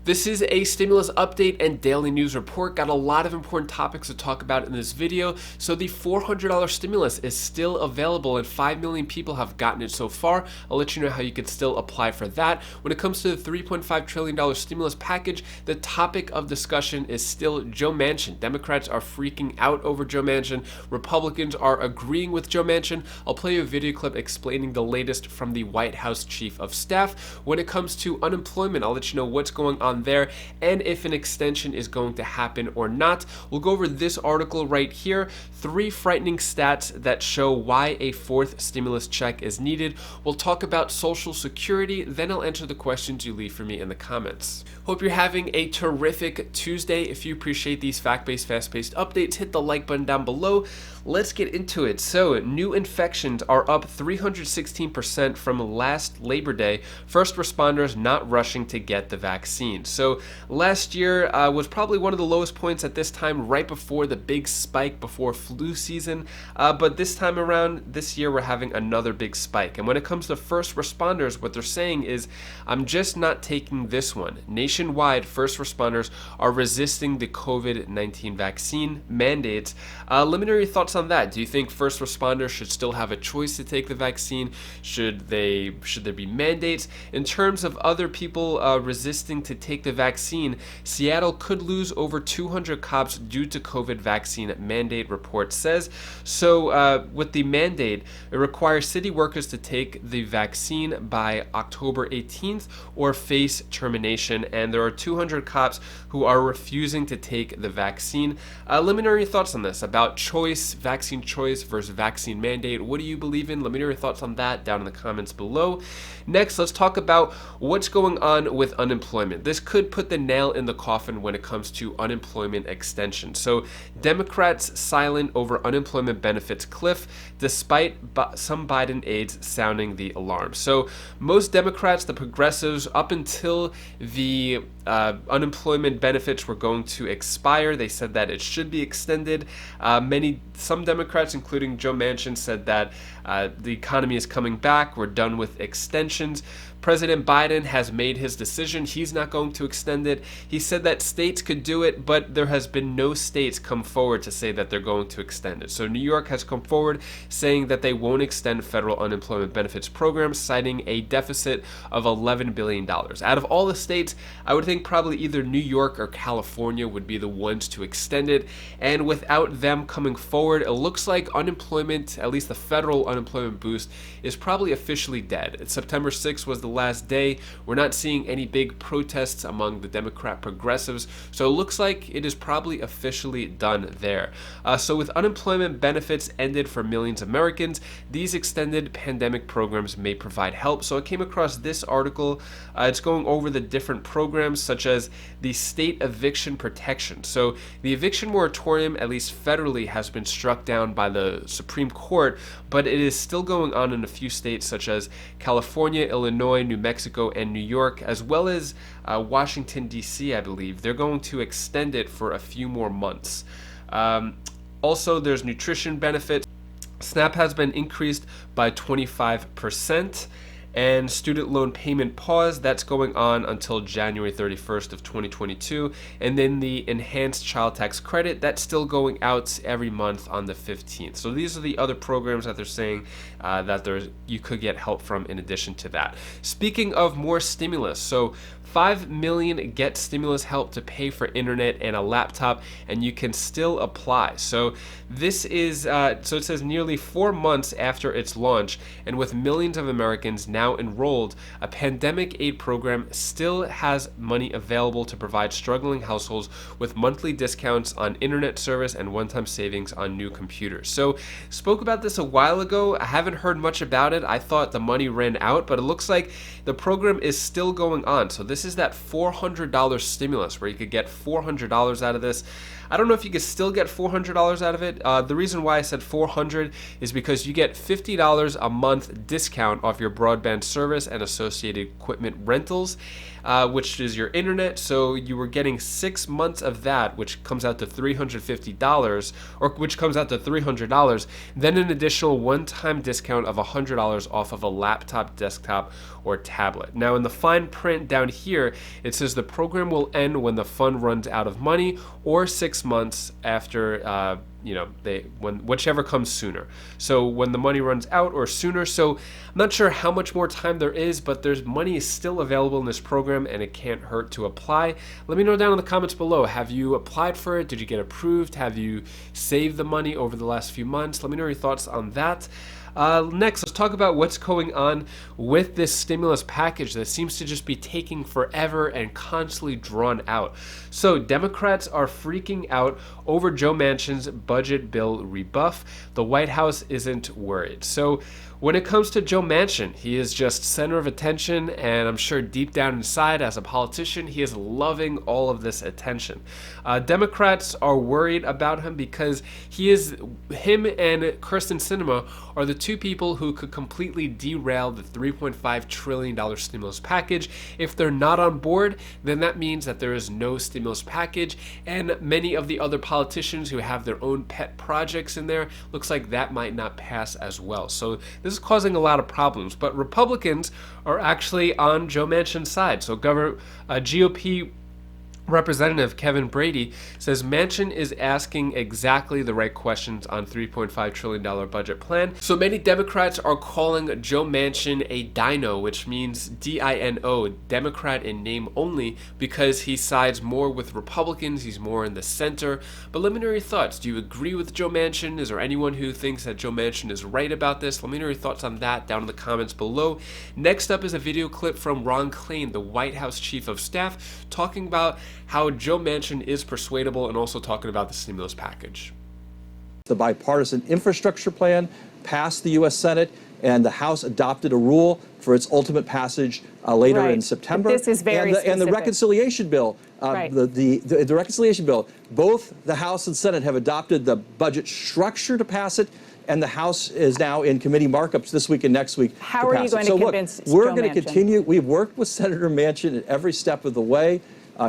This is a stimulus update and daily news report. Got a lot of important topics to talk about in this video. So the $400 stimulus is still available and 5 million people have gotten it so far. I'll let you know how you can still apply for that. When it comes to the $3.5 trillion stimulus package, the topic of discussion is still Joe Manchin. Democrats are freaking out over Joe Manchin. Republicans are agreeing with Joe Manchin. I'll play you a video clip explaining the latest from the White House Chief of Staff. When it comes to unemployment, I'll let you know what's going on there and if an extension is going to happen or not. We'll go over this article right here, 3 frightening stats that show why a 4th stimulus check is needed. We'll talk about Social Security, then I'll answer the questions you leave for me in the comments. Hope you're having a terrific Tuesday. If you appreciate these fact-based, fast-paced updates, hit the like button down below. Let's get into it. So, new infections are up 316% from last Labor Day. First responders not rushing to get the vaccine. So, last year was probably one of the lowest points at this time, right before the big spike before flu season. But this time around, this year, we're having another big spike. And when it comes to first responders, what they're saying is, I'm just not taking this one. Nationwide, first responders are resisting the COVID-19 vaccine mandates. Let me know your thoughts on that. Do you think first responders should still have a choice to take the vaccine? Should there be mandates? In terms of other people resisting to take the vaccine, Seattle could lose over 200 cops due to COVID vaccine mandate, report says. So with the mandate, it requires city workers to take the vaccine by October 18th or face termination, and there are 200 cops who are refusing to take the vaccine. Let me know your thoughts on this, about choice, vaccine choice versus vaccine mandate. What do you believe in? Let me know your thoughts on that down in the comments below. Next, let's talk about what's going on with unemployment. This could put the nail in the coffin when it comes to unemployment extension. So, Democrats silent over unemployment benefits cliff, despite some Biden aides sounding the alarm. So, most Democrats, the progressives, up until the unemployment benefits were going to expire, they said that it should be extended. Some Democrats, including Joe Manchin, said that the economy is coming back, we're done with extensions. President Biden has made his decision. He's not going to extend it. He said that states could do it, but there has been no states come forward to say that they're going to extend it. So New York has come forward saying that they won't extend federal unemployment benefits programs, citing a deficit of $11 billion. Out of all the states, I would think probably either New York or California would be the ones to extend it. And without them coming forward, it looks like unemployment, at least the federal unemployment boost, is probably officially dead. September 6th was the last day. We're not seeing any big protests among the Democrat progressives, so it looks like it is probably officially done there. So with unemployment benefits ended for millions of Americans, these extended pandemic programs may provide help. So I came across this article. It's going over the different programs, such as the state eviction protection. So the eviction moratorium, at least federally, has been struck down by the Supreme Court, but it is still going on in a few states such as California, Illinois, New Mexico, and New York, as well as Washington, D.C., I believe. They're going to extend it for a few more months. Also, there's nutrition benefits. SNAP has been increased by 25%. And student loan payment pause, that's going on until January 31st of 2022. And then the enhanced child tax credit, that's still going out every month on the 15th. So these are the other programs that they're saying that you could get help from in addition to that. Speaking of more stimulus, so 5 million get stimulus help to pay for internet and a laptop, and you can still apply. So this is, so it says nearly 4 months after its launch, and with millions of Americans now enrolled, a pandemic aid program still has money available to provide struggling households with monthly discounts on internet service and one-time savings on new computers. So spoke about this a while ago. I haven't heard much about it. I thought the money ran out, but it looks like the program is still going on. So this is that $400 stimulus where you could get $400 out of this. I don't know if you could still get $400 out of it. The reason why I said $400 is because you get $50 a month discount off your broadband service and associated equipment rentals. which is your internet. So you were getting 6 months of that, which comes out to $350, or which comes out to $300. Then an additional one-time discount of $100 off of a laptop, desktop, or tablet. Now in the fine print down here, it says the program will end when the fund runs out of money, or 6 months after whichever comes sooner. So when the money runs out or sooner. So I'm not sure how much more time there is, but there's money is still available in this program, and it can't hurt to apply. Let me know down in the comments below. Have you applied for it? Did you get approved? Have you saved the money over the last few months? Let me know your thoughts on that. Next, let's talk about what's going on with this stimulus package that seems to just be taking forever and constantly drawn out. So Democrats are freaking out over Joe Manchin's budget bill rebuff. The White House isn't worried. So when it comes to Joe Manchin, he is just center of attention, and I'm sure deep down inside as a politician, he is loving all of this attention. Democrats are worried about him because him and Kyrsten Sinema are the two people who could completely derail the $3.5 trillion stimulus package. If they're not on board, then that means that there is no stimulus package, and many of the other politicians who have their own pet projects in there, looks like that might not pass as well. So this is causing a lot of problems, but Republicans are actually on Joe Manchin's side. So GOP Representative Kevin Brady says Manchin is asking exactly the right questions on $3.5 trillion budget plan. So many Democrats are calling Joe Manchin a dino, which means D-I-N-O, Democrat in name only, because he sides more with Republicans, he's more in the center. But let me know your thoughts. Do you agree with Joe Manchin? Is there anyone who thinks that Joe Manchin is right about this? Let me know your thoughts on that down in the comments below. Next up is a video clip from Ron Klain, the White House Chief of Staff, talking about how Joe Manchin is persuadable, and also talking about the stimulus package. The bipartisan infrastructure plan passed the U.S. Senate, and the House adopted a rule for its ultimate passage later in September. But this is very specific. And the reconciliation bill, the reconciliation bill, both the House and Senate have adopted the budget structure to pass it, and the House is now in committee markups this week and next week. How are you going to convince Joe Manchin? We're going to continue. We've worked with Senator Manchin at every step of the way.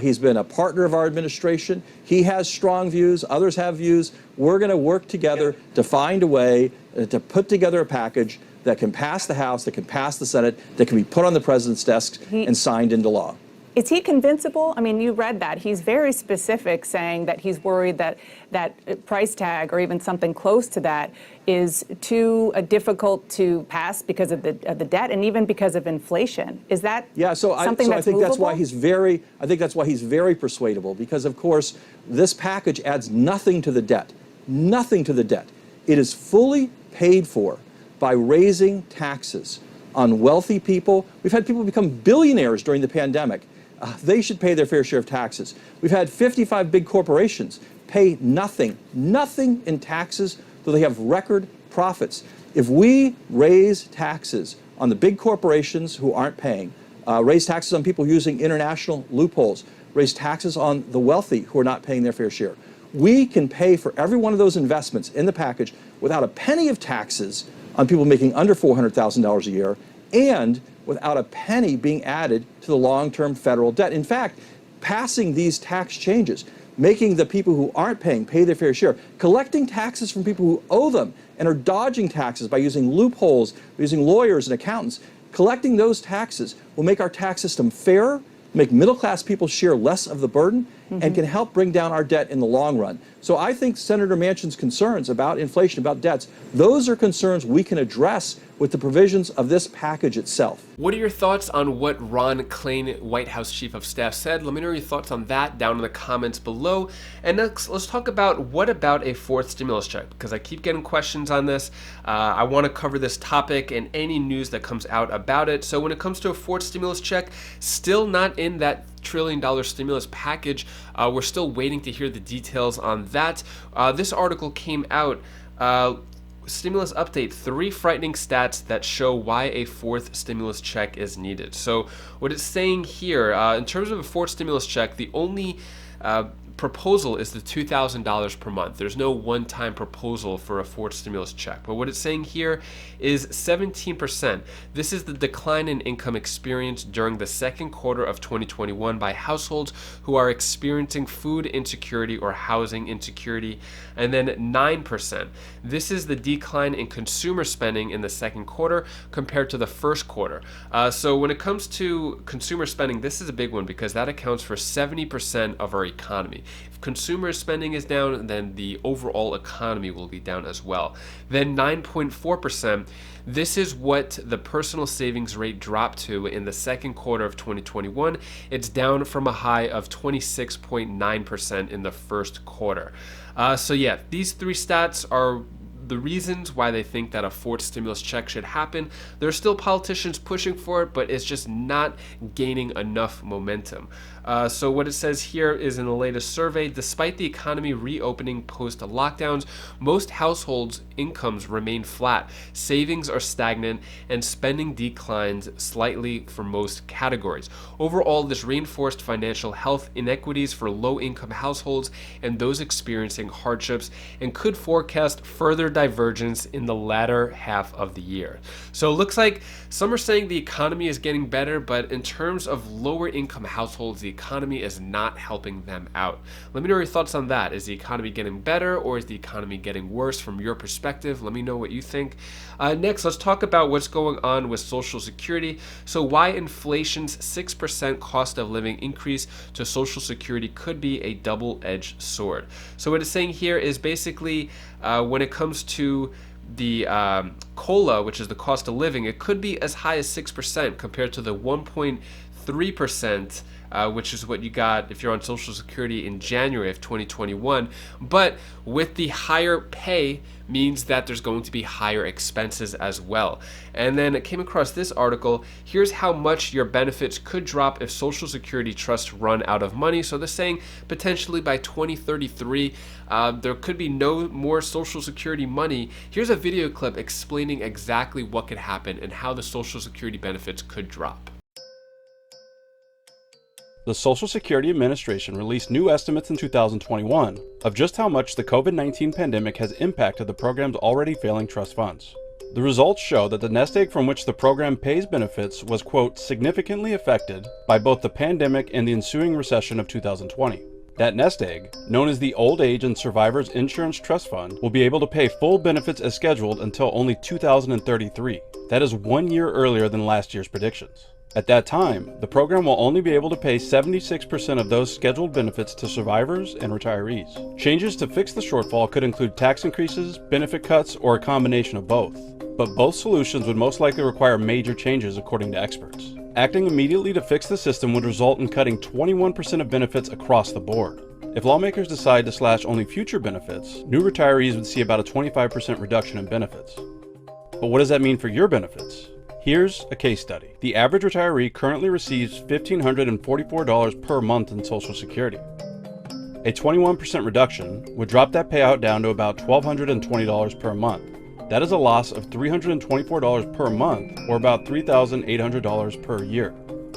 He's been a partner of our administration. He has strong views. Others have views. We're going to work together to find a way to put together a package that can pass the House, that can pass the Senate, that can be put on the president's desk and signed into law. Is he convincible? I mean, you read that. He's very specific, saying that he's worried that that price tag, or even something close to that, is too difficult to pass because of the debt, and even because of inflation. Is that something that's movable? That's why he's very. I think that's why he's very persuadable, because of course this package adds nothing to the debt. Nothing to the debt. It is fully paid for by raising taxes on wealthy people. We've had people become billionaires during the pandemic. They should pay their fair share of taxes. We've had 55 big corporations pay nothing in taxes, though they have record profits. If we raise taxes on the big corporations who aren't paying, raise taxes on people using international loopholes, raise taxes on the wealthy who are not paying their fair share, we can pay for every one of those investments in the package without a penny of taxes on people making under $400,000 a year, and without a penny being added to the long-term federal debt. In fact, passing these tax changes, making the people who aren't paying pay their fair share, collecting taxes from people who owe them and are dodging taxes by using loopholes, using lawyers and accountants, collecting those taxes will make our tax system fairer, make middle-class people share less of the burden, and can help bring down our debt in the long run. So I think Senator Manchin's concerns about inflation, about debts, those are concerns we can address with the provisions of this package itself. What are your thoughts on what Ron Klain, White House Chief of Staff, said? Let me know your thoughts on that down in the comments below. And next, let's talk about what about a fourth stimulus check, because I keep getting questions on this. I want to cover this topic and any news that comes out about it. So when it comes to a fourth stimulus check, still not in that $1 trillion stimulus package. We're still waiting to hear the details on that. This article came out. Stimulus update, 3 frightening stats that show why a fourth stimulus check is needed. So what it's saying here, in terms of a fourth stimulus check, the only proposal is the $2,000 per month. There's no one-time proposal for a forced stimulus check. But what it's saying here is 17%. This is the decline in income experienced during the second quarter of 2021 by households who are experiencing food insecurity or housing insecurity. And then 9%. This is the decline in consumer spending in the second quarter compared to the first quarter. So when it comes to consumer spending, this is a big one because that accounts for 70% of our economy. If consumer spending is down, then the overall economy will be down as well. Then 9.4%, this is what the personal savings rate dropped to in the second quarter of 2021. It's down from a high of 26.9% in the first quarter. So yeah, these three stats are the reasons why they think that a forced stimulus check should happen. There are still politicians pushing for it, but it's just not gaining enough momentum. So what it says here is in the latest survey, despite the economy reopening post-lockdowns, most households' incomes remain flat, savings are stagnant, and spending declines slightly for most categories. Overall, this reinforced financial health inequities for low-income households and those experiencing hardships and could forecast further divergence in the latter half of the year. So it looks like some are saying the economy is getting better, but in terms of lower income households, the economy is not helping them out. Let me know your thoughts on that. Is the economy getting better or is the economy getting worse from your perspective? Let me know what you think. Next, let's talk about what's going on with Social Security. So why inflation's 6% cost of living increase to Social Security could be a double-edged sword. So what it's saying here is basically when it comes to the COLA, which is the cost of living, it could be as high as 6% compared to the 1.3%, which is what you got if you're on Social Security in January of 2021. But with the higher pay means that there's going to be higher expenses as well. And then I came across this article. Here's how much your benefits could drop if Social Security trusts run out of money. So they're saying potentially by 2033, there could be no more Social Security money. Here's a video clip explaining exactly what could happen and how the Social Security benefits could drop. The Social Security Administration released new estimates in 2021 of just how much the COVID-19 pandemic has impacted the program's already failing trust funds. The results show that the nest egg from which the program pays benefits was, quote, significantly affected by both the pandemic and the ensuing recession of 2020. That nest egg, known as the Old Age and Survivors Insurance Trust Fund, will be able to pay full benefits as scheduled until only 2033. That is 1 year earlier than last year's predictions. At that time, the program will only be able to pay 76% of those scheduled benefits to survivors and retirees. Changes to fix the shortfall could include tax increases, benefit cuts, or a combination of both. But both solutions would most likely require major changes according to experts. Acting immediately to fix the system would result in cutting 21% of benefits across the board. If lawmakers decide to slash only future benefits, new retirees would see about a 25% reduction in benefits. But what does that mean for your benefits? Here's a case study. The average retiree currently receives $1,544 per month in Social Security. A 21% reduction would drop that payout down to about $1,220 per month. That is a loss of $324 per month, or about $3,800 per year.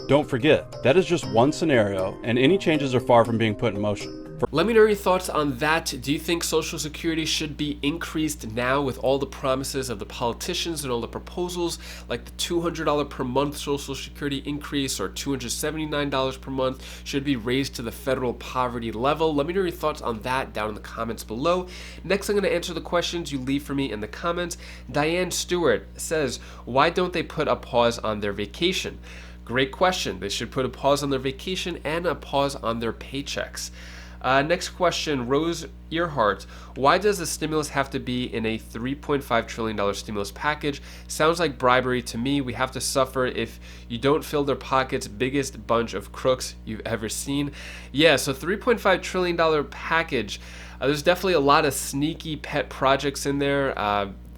Don't forget, that is just one scenario, and any changes are far from being put in motion. Let me know your thoughts on that. Do you think Social Security should be increased now with all the promises of the politicians and all the proposals, like the $200 per month Social Security increase or $279 per month should be raised to the federal poverty level? Let me know your thoughts on that down in the comments below. Next, I'm going to answer the questions you leave for me in the comments. Diane Stewart says, why don't they put a pause on their vacation? Great question. They should put a pause on their vacation and a pause on their paychecks. Next question, Rose Earhart. Why does the stimulus have to be in a $3.5 trillion stimulus package? Sounds like bribery to me. We have to suffer if you don't fill their pockets. Biggest bunch of crooks you've ever seen. Yeah, so $3.5 trillion package. There's definitely a lot of sneaky pet projects in there.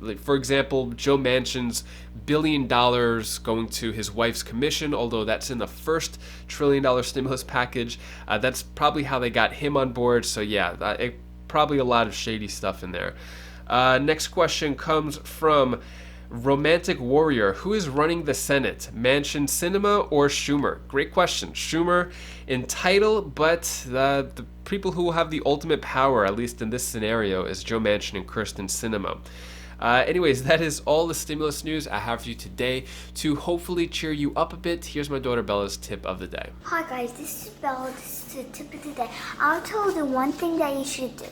Like for example, Joe Manchin's $1 billion going to his wife's commission, although that's in the first $1 trillion stimulus package. That's probably how they got him on board. So yeah, probably a lot of shady stuff in there. Next question comes from Romantic warrior, who is running the Senate? Manchin, Sinema, or Schumer? Great question. Schumer in title, but the people who will have the ultimate power, at least in this scenario, is Joe Manchin and Kirsten Sinema. Anyways, that is all the stimulus news I have for you today to hopefully cheer you up a bit. Here's my daughter Bella's tip of the day. Hi guys, this is Bella. This is the tip of the day. I'll tell you the one thing that you should do.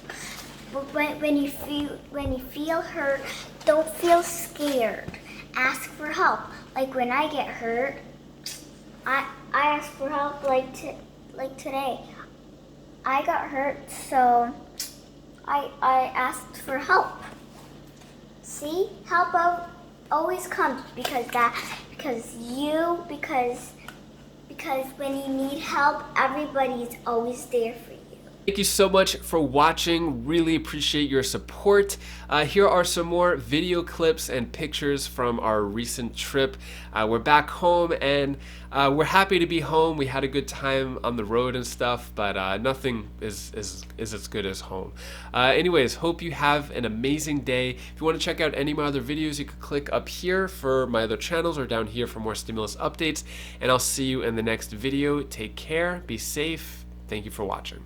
But when you feel hurt, don't feel scared. Ask for help. Like when I get hurt, I ask for help. Like today, I got hurt, so I asked for help. See, help always comes because when you need help, everybody's always there for you. Thank you so much for watching. Really appreciate your support. Here are some more video clips and pictures from our recent trip. We're back home and we're happy to be home. We had a good time on the road and stuff, but nothing is as good as home. Anyways, hope you have an amazing day. If you want to check out any of my other videos, you can click up here for my other channels or down here for more stimulus updates. And I'll see you in the next video. Take care, be safe. Thank you for watching.